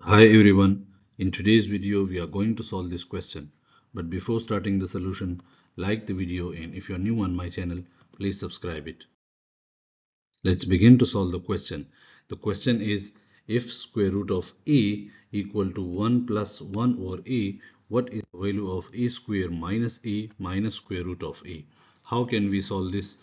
Hi everyone, in today's video we are going to solve this question. But before starting the solution, like the video and if you are new on my channel, please subscribe it. Let's begin to solve the question. The question is if square root of a equal to 1 plus 1 over a, what is the value of a square minus square root of a? How can we solve this?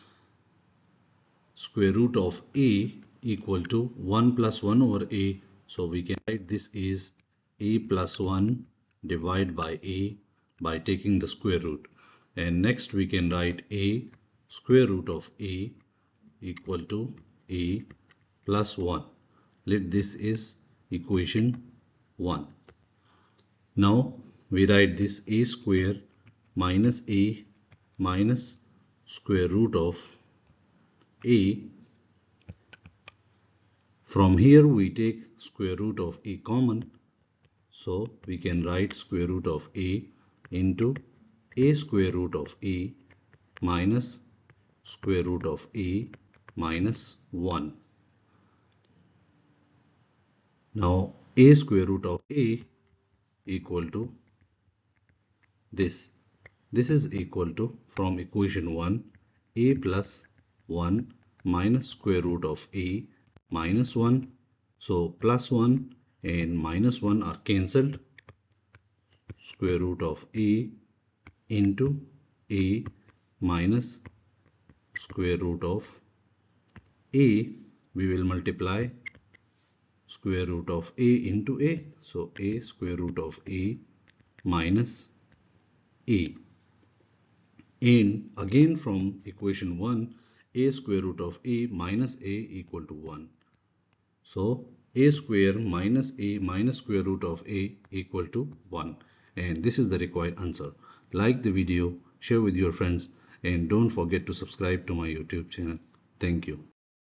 Square root of a equal to 1 plus 1 over a. So we can write this is a plus 1 divided by a by taking the square root. And next we can write a square root of a equal to a plus 1. Let this is equation 1. Now we write this a square minus a minus square root of a. From here we take square root of a common, so we can write square root of a into a square root of a minus square root of a minus 1. Now a square root of a equal to this. This is equal to, from equation 1, a plus 1 minus square root of a minus 1. So plus 1 and minus 1 are cancelled. Square root of a into a minus square root of a. We will multiply square root of a into a. So a square root of a minus a. And again from equation 1, a square root of a minus a equal to 1. So a square minus a minus square root of a equal to 1. And this is the required answer. Like the video, share with your friends, and don't forget to subscribe to my YouTube channel. Thank you.